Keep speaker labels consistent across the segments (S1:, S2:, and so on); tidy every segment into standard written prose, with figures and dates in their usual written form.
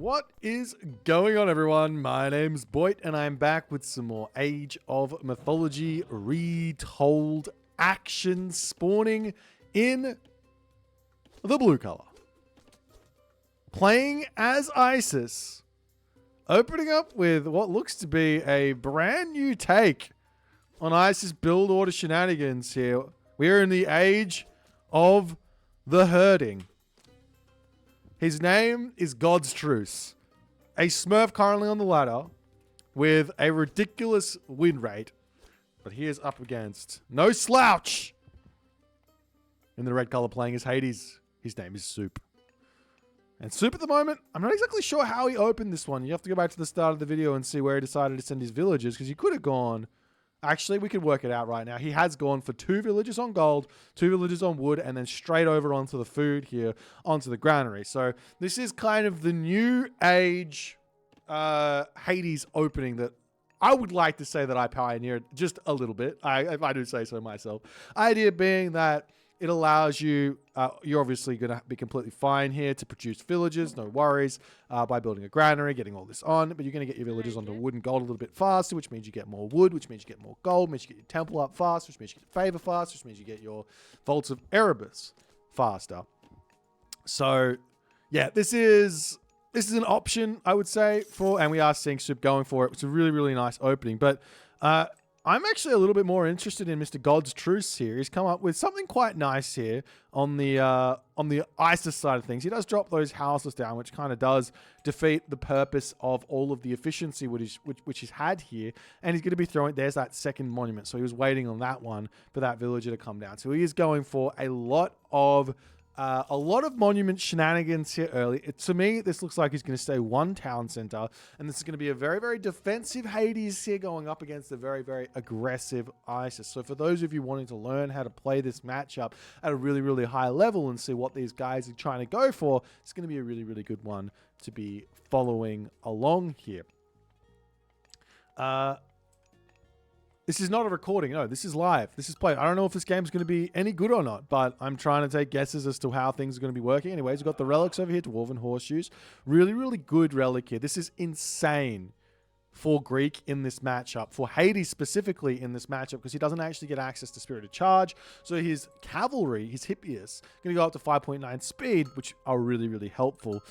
S1: What is going on, everyone? My name's Boit, and I'm back with some more Age of Mythology Retold action spawning in the blue color. Playing as Isis, opening up with what looks to be a brand new take on Isis build order shenanigans here. We're in the Age of the Herding. His name is God's Truce. A Smurf currently on the ladder with a ridiculous win rate. But he is up against no slouch. In the red color playing as Hades. His name is Suppe. And Suppe at the moment, I'm not exactly sure how he opened this one. You have to go back to the start of the video and see where he decided to send his villagers. Because he could have gone... Actually, we could work it out right now. He has gone for 2 villages on gold, 2 villages on wood, and then straight over onto the food here, onto the granary. So this is kind of the new age Hades opening that I would like to say that I pioneered just a little bit. If I do say so myself. Idea being that it allows you, you're obviously going to be completely fine here to produce villages, no worries, by building a granary, getting all this on, but you're going to get your villagers onto wood and gold a little bit faster, which means you get more wood, which means you get more gold, which means you get your temple up fast, which means you get favor fast, which means you get your vaults of Erebus faster. So, yeah, this is an option, I would say, for, and we are seeing Suppe going for it. It's a really, really nice opening, but I'm actually a little bit more interested in Mr. God's Truce here. He's come up with something quite nice here on the Isis side of things. He does drop those houses down, which kind of does defeat the purpose of all of the efficiency which he's had here. And he's going to be throwing, there's that second monument. So he was waiting on that one for that villager to come down. So he is going for a lot of monument shenanigans here early. To me, this looks like he's going to stay one town center, and this is going to be a very, very defensive Hades here going up against a very, very aggressive Isis. So for those of you wanting to learn how to play this matchup at a really, really high level and see what these guys are trying to go for, it's going to be a really, really good one to be following along here. This is not a recording. No, this is live. This is played. I don't know if this game's going to be any good or not, but I'm trying to take guesses as to how things are going to be working. Anyways, we've got the relics over here, Dwarven Horseshoes. Really, really good relic here. This is insane for Greek in this matchup, for Hades specifically in this matchup, because he doesn't actually get access to Spirit of Charge. So his cavalry, his Hippias, going to go up to 5.9 speed, which are really, really helpful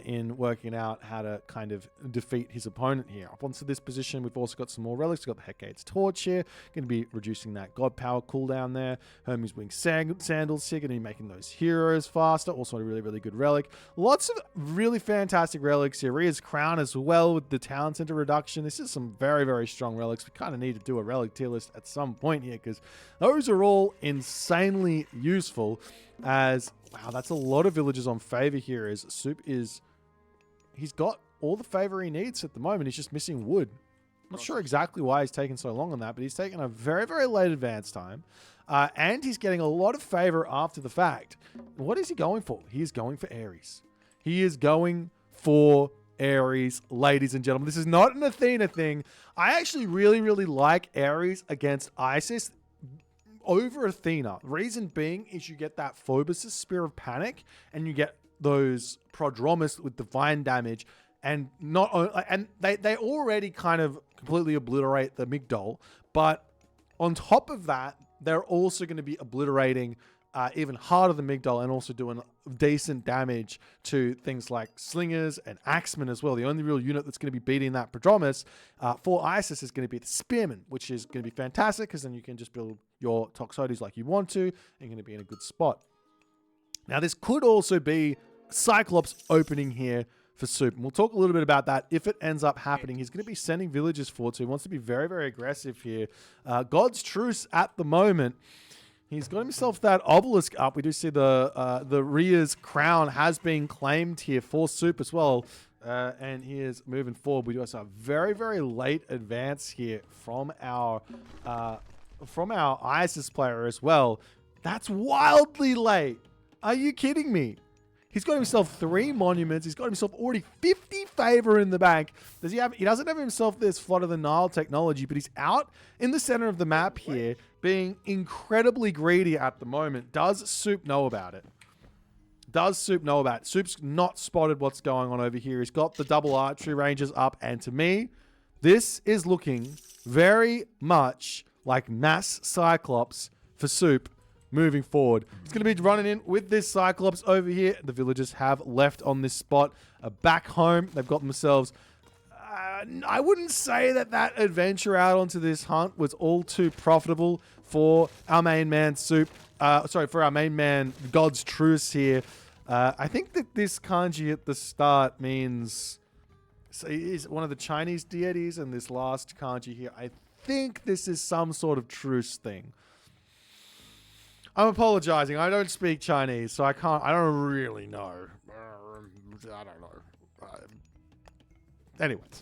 S1: in working out how to kind of defeat his opponent here. Up onto this position, we've also got some more relics. We've got the Hecate's Torch here, going to be reducing that God Power cooldown there. Hermes Wing Sandals here, going to be making those heroes faster. Also a really, really good relic. Lots of really fantastic relics here. Rhea's Crown as well with the Town Center reduction. This is some very, very strong relics. We kind of need to do a relic tier list at some point here because those are all insanely useful. As wow, that's a lot of villagers on favor here. As Suppe is, he's got all the favor he needs at the moment. He's just missing wood. I'm not sure exactly why he's taking so long on that, but he's taking a very, very late advance time. And he's getting a lot of favor after the fact. What is he going for? He is going for Ares. He is going for Ares, ladies and gentlemen. This is not an Athena thing. I actually really, really like Ares against Isis over Athena. Reason being is you get that Phobos' Spear of Panic, and you get those Prodromus with divine damage, and they already kind of completely obliterate the Migdol, but on top of that, they're also going to be obliterating even harder than Migdol, and also doing decent damage to things like Slingers and Axemen as well. The only real unit that's going to be beating that Prodromus for Isis is going to be the Spearmen, which is going to be fantastic because then you can just build your Toxotes like you want to, and you're going to be in a good spot. Now, this could also be Cyclops opening here for Suppe, and we'll talk a little bit about that if it ends up happening. He's going to be sending villagers forward, so he wants to be very, very aggressive here. God's Truce at the moment. He's got himself that obelisk up. We do see the Rhea's Crown has been claimed here for Suppe as well. And he is moving forward. We do also have a very, very late advance here from our Isis player as well. That's wildly late. Are you kidding me? He's got himself 3 monuments. He's got himself already 50 favor in the bank. He doesn't have himself this Flood of the Nile technology, but he's out in the center of the map here, being incredibly greedy at the moment. Does Suppe know about it? does Soup know about it? Soup's not spotted what's going on over here. He's got the double archery ranges up. And to me, this is looking very much like mass Cyclops for Soup moving forward. He's going to be running in with this Cyclops over here. The villagers have left on this spot. Back home, they've got themselves... I wouldn't say that adventure out onto this hunt was all too profitable for our main man Soup. For our main man God's Truce here. I think that this kanji at the start means... So is one of the Chinese deities, and this last kanji here, I think this is some sort of truce thing. I'm apologizing. I don't speak Chinese, so I don't really know. I don't know. Anyways.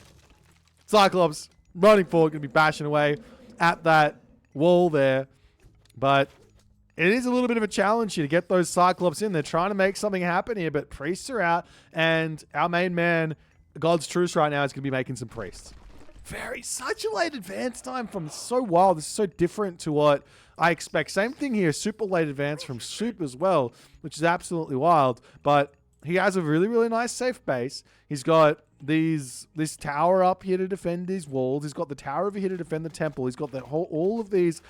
S1: Cyclops running forward, going to be bashing away at that wall there. But it is a little bit of a challenge here to get those Cyclops in. They're trying to make something happen here, but priests are out, and our main man... God's Truce right now is going to be making some priests. Such a late advance time from so wild. This is so different to what I expect. Same thing here, super late advance from Soup as well, which is absolutely wild. But he has a really, really nice safe base. He's got this tower up here to defend these walls. He's got the tower over here to defend the temple. He's got all of this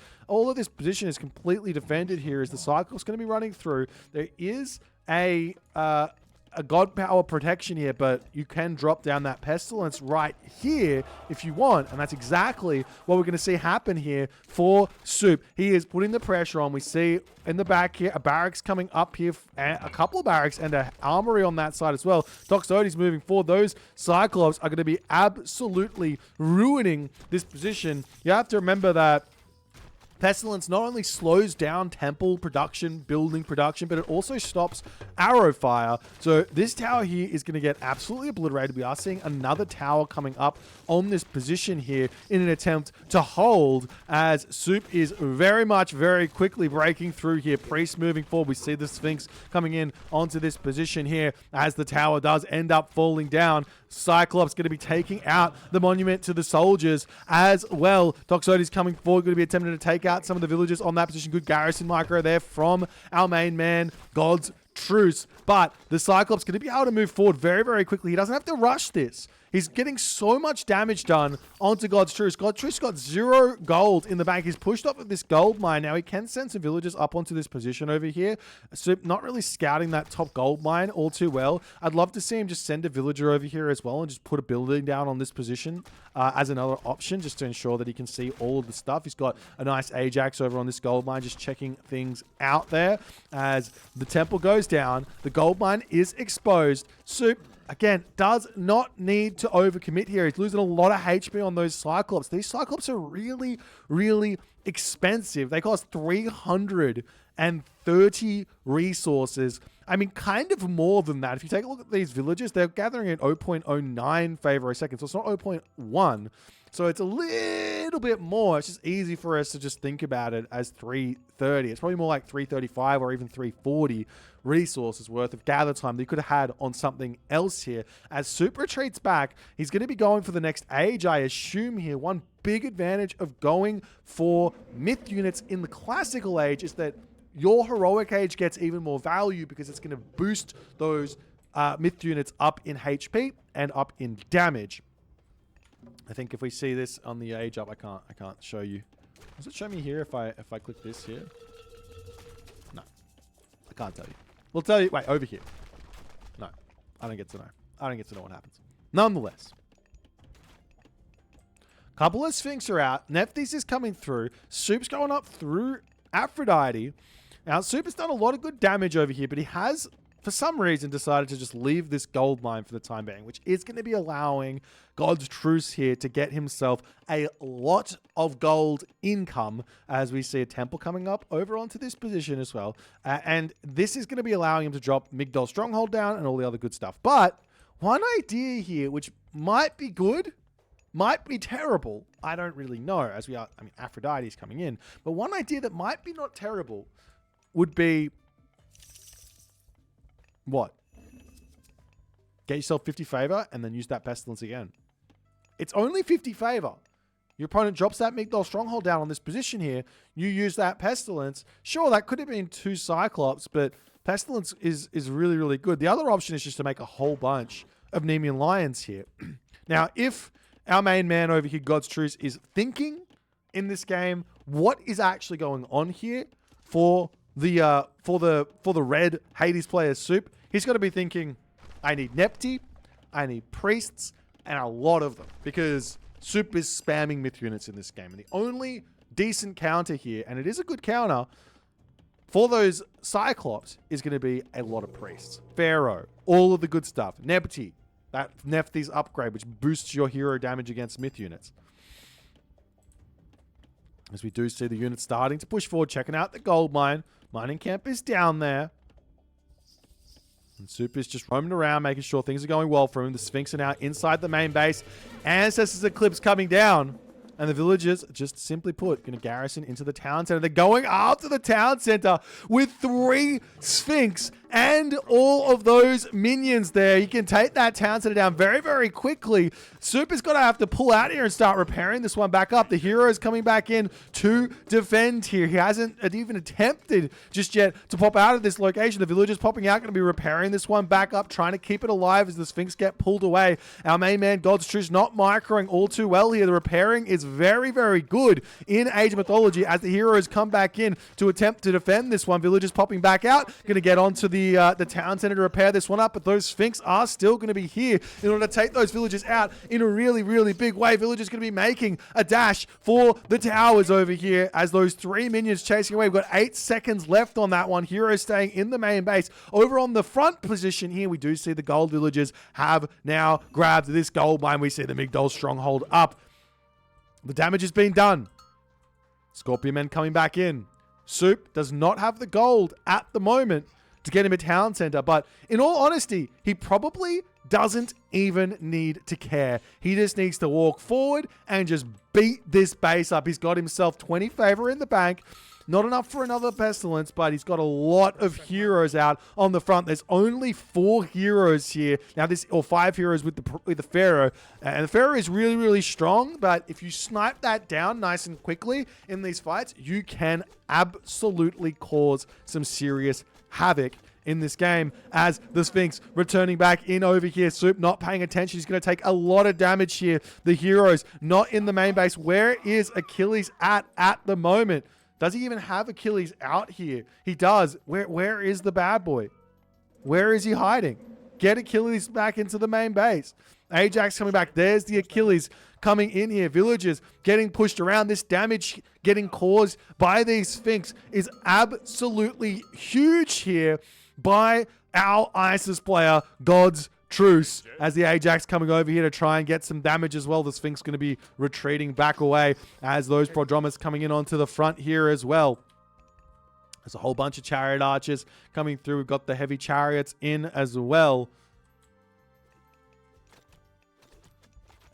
S1: position is completely defended here as the Cyclops going to be running through. There is a God power protection here, but you can drop down that pestilence right here if you want, and that's exactly what we're going to see happen here for Soup. He is putting the pressure on. We see in the back here a barracks coming up here, a couple of barracks and an armory on that side as well. Toxotes moving forward. Those Cyclops are going to be absolutely ruining this position. You have to remember that Pestilence not only slows down temple production, building production, but it also stops arrow fire. So this tower here is going to get absolutely obliterated. We are seeing another tower coming up on this position here in an attempt to hold, as Soup is very quickly breaking through here. Priest moving forward. We see the Sphinx coming in onto this position here as the tower does end up falling down. Cyclops going to be taking out the monument to the soldiers as well. Toxotes coming forward, going to be attempting to take out some of the villagers on that position. Good garrison micro there from our main man, God's Truce. But the Cyclops going to be able to move forward very quickly. He doesn't have to rush this. He's getting so much damage done onto God's Truce. God's Truce got 0 gold in the bank. He's pushed off of this gold mine. Now he can send some villagers up onto this position over here. So not really scouting that top gold mine all too well. I'd love to see him just send a villager over here as well and just put a building down on this position as another option, just to ensure that he can see all of the stuff. He's got a nice Ajax over on this gold mine, just checking things out there. As the temple goes down, the gold mine is exposed. Soup, again, does not need to overcommit here. He's losing a lot of HP on those Cyclops. These Cyclops are really expensive. They cost 330 resources. I mean, kind of more than that. If you take a look at these villagers, they're gathering at 0.09 favor a second. So it's not 0.1. So it's a little bit more. It's just easy for us to just think about it as 330. It's probably more like 335 or even 340 resources worth of gather time that he could have had on something else here. As Soup retreats back, he's going to be going for the next age, I assume here. One big advantage of going for myth units in the classical age is that your heroic age gets even more value because it's going to boost those myth units up in HP and up in damage. I think if we see this on the age up, I can't show you. Does it show me here if I click this here? No, I can't tell you. We'll tell you. Wait, over here. No, I don't get to know. I don't get to know what happens. Nonetheless, couple of Sphinx are out. Nephthys is coming through. Soup's going up through Aphrodite. Now, Soup has done a lot of good damage over here, but he has, for some reason, decided to just leave this gold mine for the time being, which is going to be allowing God's Truce here to get himself a lot of gold income, as we see a temple coming up over onto this position as well. And this is going to be allowing him to drop Migdol Stronghold down and all the other good stuff. But one idea here, which might be good, might be terrible, I don't really know, as we are, I mean, Aphrodite is coming in. But one idea that might be not terrible would be... what? Get yourself 50 favor and then use that pestilence again. It's only 50 favor. Your opponent drops that Migdol Stronghold down on this position here. You use that pestilence. Sure, that could have been 2 Cyclops, but Pestilence is really, really good. The other option is just to make a whole bunch of Nemean Lions here. Now, if our main man over here, God's Truce, is thinking in this game, what is actually going on here for the red Hades player Suppe, he's got to be thinking, I need Nepti, I need priests, and a lot of them, because Suppe is spamming myth units in this game. And the only decent counter here, and it is a good counter, for those Cyclops is going to be a lot of priests. Pharaoh, all of the good stuff. Nepti, that Nephthys upgrade, which boosts your hero damage against myth units. As we do see the units starting to push forward, checking out the gold mine. Mining camp is down there. And Suppe is just roaming around, making sure things are going well for him. The Sphinx are now inside the main base. Ancestors Eclipse coming down. And the villagers, just simply put, going to garrison into the town center. They're going after the town center with 3 Sphinx and all of those minions there. You can take that town center down very, very quickly. Suppe is going to have to pull out here and start repairing this one back up. The hero is coming back in to defend here. He hasn't even attempted just yet to pop out of this location. The villagers popping out, going to be repairing this one back up, trying to keep it alive as the Sphinx get pulled away. Our main man, God's Truce, not microing all too well here. The repairing is very, very good in Age of Mythology as the heroes come back in to attempt to defend this one. Villagers popping back out, going to get onto the town center to repair this one up, but those Sphinx are still going to be here in order to take those villagers out in a really, really big way. Villagers going to be making a dash for the towers over here as those 3 minions chasing away. We've got 8 seconds left on that one. Heroes staying in the main base. Over on the front position here, we do see the gold villagers have now grabbed this gold mine. We see the Migdol stronghold up. The damage has been done. Scorpion men coming back in. Suppe does not have the gold at the moment to get him a town center, but in all honesty, he probably doesn't even need to care. He just needs to walk forward and just beat this base up. He's got himself 20 favor in the bank. Not enough for another pestilence, but he's got a lot of heroes out on the front. There's only 4 heroes here now. Or 5 heroes with the Pharaoh, and the Pharaoh is really, really strong. But if you snipe that down nice and quickly in these fights, you can absolutely cause some serious havoc in this game. As the Sphinx returning back in over here, Suppe not paying attention. He's going to take a lot of damage here. The heroes not in the main base. Where is Achilles at the moment? Does he even have Achilles out here? He does. Where is the bad boy? Where is he hiding? Get Achilles back into the main base. Ajax coming back. There's the Achilles coming in here. Villagers getting pushed around. This damage getting caused by these Sphinx is absolutely huge here by our ISIS player, God's Truce, as the Ajax coming over here to try and get some damage as well. The Sphinx going to be retreating back away as those Prodromus coming in onto the front here as well. There's a whole bunch of chariot archers coming through. We've got the heavy chariots in as well.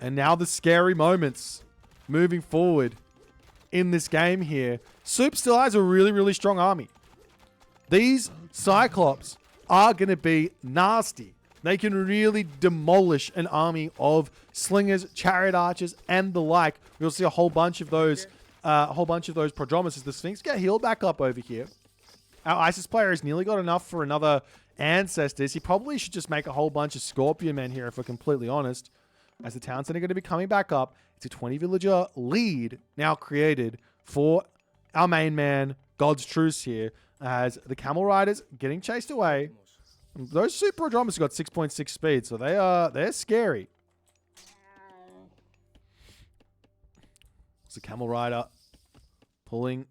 S1: And now the scary moments moving forward in this game here. Suppe still has a really, really strong army. These Cyclops are going to be nasty. They can really demolish an army of slingers, chariot archers, and the like. We'll see a whole bunch of those Prodromus as the Sphinx get healed back up over here. Our ISIS player has nearly got enough for another Ancestors. He probably should just make a whole bunch of Scorpion men here, if we're completely honest. As the town center are going to be coming back up. It's a 20 villager lead now created for our main man, God's Truce here, as the Camel Riders getting chased away. Those Super Prodromus got 6.6 speed, so they're scary. It's the Camel Rider pulling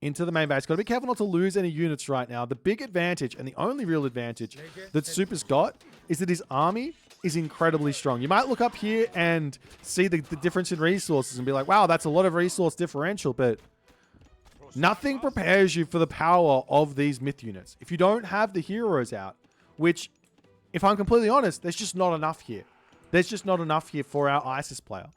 S1: into the main base. Got to be careful not to lose any units right now. The big advantage, and the only real advantage that Suppe's got, is that his army is incredibly strong. You might look up here and see the difference in resources and be like, wow, that's a lot of resource differential, but nothing prepares you for the power of these myth units. If you don't have the heroes out, which, if I'm completely honest, there's just not enough here. There's just not enough here for our ISIS player.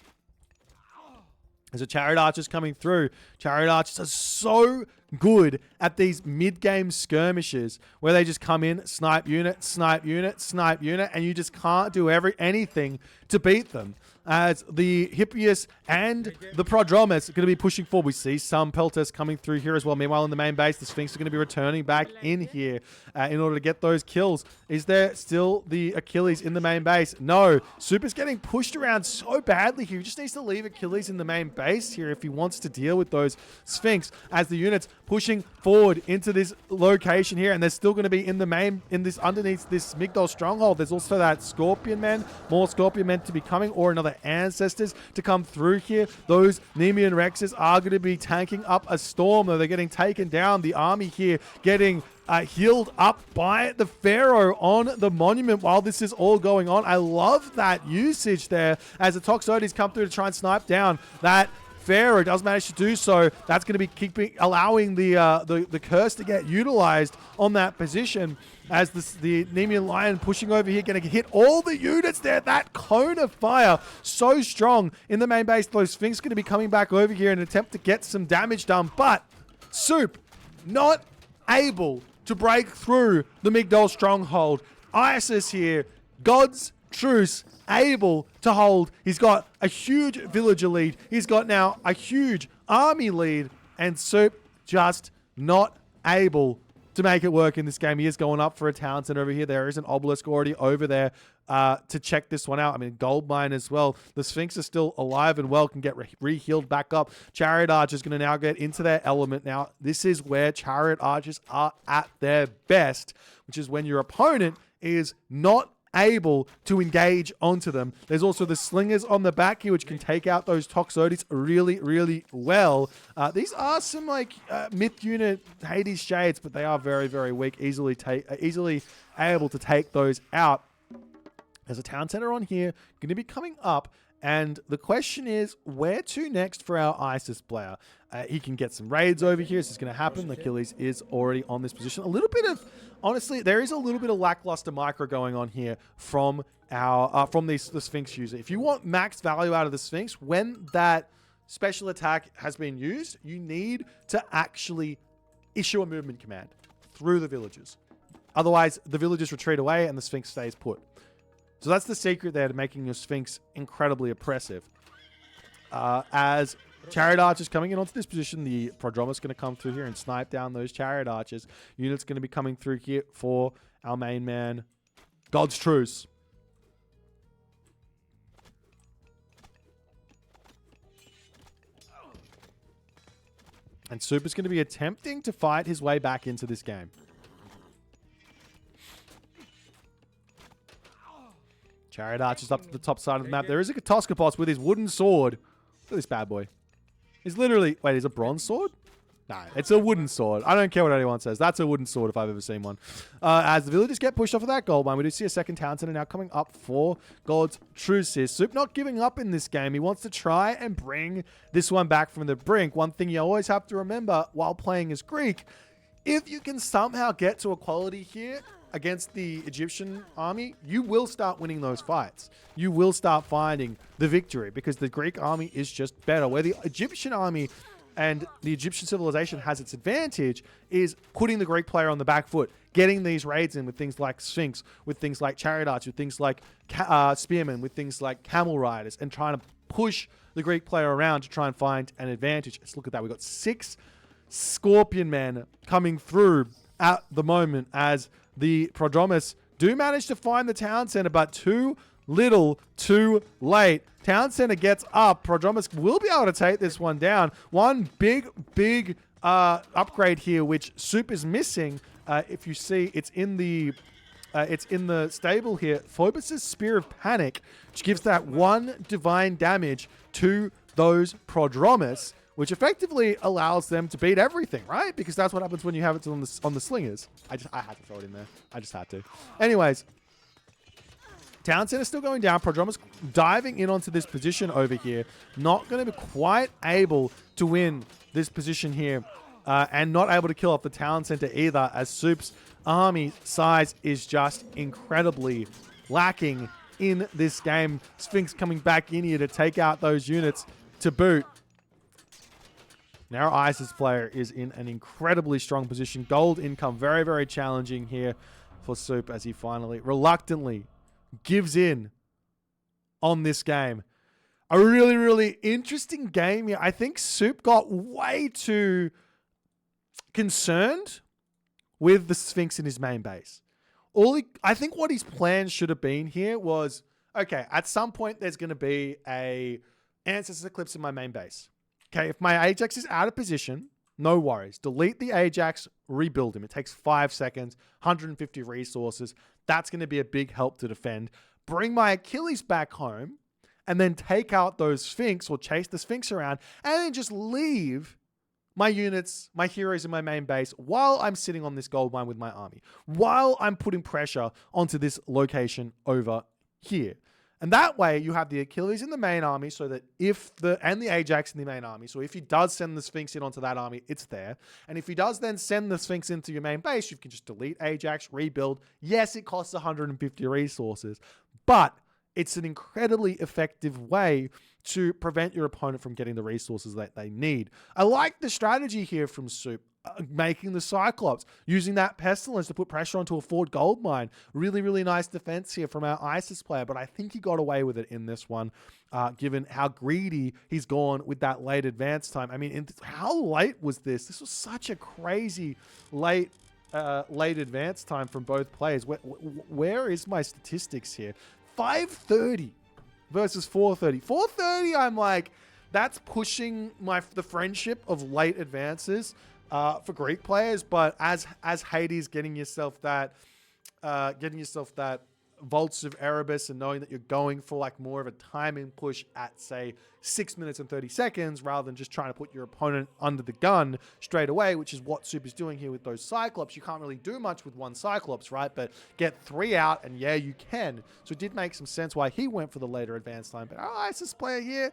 S1: There's a Chariot Archers coming through. Chariot Archers are so good at these mid-game skirmishes where they just come in, snipe unit, snipe unit, snipe unit, and you just can't do anything to beat them. As the Hippias and the Prodromus are going to be pushing forward. We see some Pelters coming through here as well. Meanwhile, in the main base, the Sphinx are going to be returning back in here in order to get those kills. Is there still the Achilles in the main base? No. Suppe's getting pushed around so badly here. He just needs to leave Achilles in the main base here if he wants to deal with those Sphinx as the units pushing forward into this location here. And they're still going to be in the main, underneath this Migdol stronghold. There's also that Scorpion Men, more Scorpion Men to be coming, or another Ancestors to come through here. Those Nemean Rexes are going to be tanking up a storm, though they're getting taken down. The army here getting healed up by the Pharaoh on the monument while this is all going on. I love that usage there as the Toxotes come through to try and snipe down that Pharaoh. Does manage to do so. That's going to be allowing the curse to get utilized on that position as the Nemean Lion pushing over here, going to hit all the units there. That cone of fire, so strong in the main base. Those Sphinx going to be coming back over here in an attempt to get some damage done, but Suppe not able to break through the Migdol stronghold. Isis here, God's truce, able to hold. He's got a huge villager lead. He's got now a huge army lead, and Suppe just not able to make it work in this game. He is going up for a town center over here. There is an obelisk already over there to check this one out. I mean, gold mine as well. The Sphinx is still alive and well, can get re-healed back up. Chariot Archers going to now get into their element. Now, this is where Chariot Archers are at their best, which is when your opponent is not able to engage onto them. There's also the Slingers on the back here, which can take out those Toxotes really, really well. These are some like Myth unit Hades Shades, but they are very, very weak, easily able to take those out. There's a town center on here, going to be coming up. And the question is, where to next for our Isis player? He can get some raids over here. This is going to happen. Achilles is already on this position. A little bit of, honestly, there is a little bit of lackluster micro going on here from our the Sphinx user. If you want max value out of the Sphinx, when that special attack has been used, you need to actually issue a movement command through the villagers. Otherwise, the villagers retreat away and the Sphinx stays put. So that's the secret there to making your Sphinx incredibly oppressive. As Chariot Archers coming in onto this position, the Prodromus is going to come through here and snipe down those Chariot Archers. Units going to be coming through here for our main man, God's Truce. And Suppe's going to be attempting to fight his way back into this game. Chariot Archers up to the top side of the map. There is a Katoskopos with his wooden sword. Look at this bad boy. He's literally... Wait, is it a bronze sword? No, it's a wooden sword. I don't care what anyone says. That's a wooden sword if I've ever seen one. As the villagers get pushed off of that gold mine, we do see a second town center now coming up for God's Truce here. Suppe not giving up in this game. He wants to try and bring this one back from the brink. One thing you always have to remember while playing as Greek, if you can somehow get to equality here against the Egyptian army, you will start winning those fights. You will start finding the victory because the Greek army is just better. Where the Egyptian army and the Egyptian civilization has its advantage is putting the Greek player on the back foot, getting these raids in with things like Sphinx, with things like Chariot Archers, with things like Spearmen, with things like Camel Riders, and trying to push the Greek player around to try and find an advantage. Let's look at that. We've got 6 Scorpion Men coming through at the moment as the Prodromus do manage to find the town center, but too little, too late. Town center gets up. Prodromus will be able to take this one down. One big upgrade here, which Suppe is missing. If you see, it's in the stable here. Phobos' Spear of Panic, which gives that 1 divine damage to those Prodromus, which effectively allows them to beat everything, right? Because that's what happens when you have it on the Slingers. I had to throw it in there. I just had to. Anyways, town center still going down. Prodromus diving in onto this position over here. Not going to be quite able to win this position here. And not able to kill off the town center either, as Suppe's army size is just incredibly lacking in this game. Sphinx coming back in here to take out those units to boot. Now our ISIS player is in an incredibly strong position. Gold income, very, very challenging here for Suppe as he finally, reluctantly, gives in on this game. A really, really interesting game here. I think Suppe got way too concerned with the Sphinx in his main base. I think what his plan should have been here was, okay, at some point there's going to be a Ancestor's Eclipse in my main base. Okay, if my Ajax is out of position, no worries. Delete the Ajax, rebuild him. It takes 5 seconds, 150 resources. That's going to be a big help to defend. Bring my Achilles back home, and then take out those Sphinx or chase the Sphinx around, and then just leave my units, my heroes in my main base while I'm sitting on this gold mine with my army, while I'm putting pressure onto this location over here. And that way you have the Achilles in the main army so that and the Ajax in the main army. So if he does send the Sphinx in onto that army, it's there. And if he does then send the Sphinx into your main base, you can just delete Ajax, rebuild. Yes, it costs 150 resources, but it's an incredibly effective way to prevent your opponent from getting the resources that they need. I like the strategy here from Suppe, making the Cyclops, using that Pestilence to put pressure onto a forward gold mine. Really, really nice defense here from our ISIS player, but I think he got away with it in this one, given how greedy he's gone with that late advance time. I mean, how late was this? This was such a crazy late advance time from both players. Where is my statistics here? 5:30 versus 4:30. 4:30, I'm like, that's pushing the friendship of late advances for Greek players. But as Hades, getting yourself that Vaults of Erebus and knowing that you're going for like more of a timing push at, say, 6 minutes and 30 seconds rather than just trying to put your opponent under the gun straight away, which is what Suppe is doing here with those Cyclops. You can't really do much with one Cyclops, right? But get 3 out, and yeah, you can. So it did make some sense why he went for the later advance time. But our ISIS player here,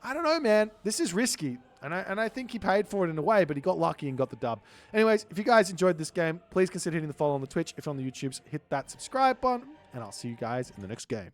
S1: I don't know, man. This is risky. And I think he paid for it in a way, but he got lucky and got the dub. Anyways, if you guys enjoyed this game, please consider hitting the follow on the Twitch. If you're on the YouTubes, hit that subscribe button. And I'll see you guys in the next game.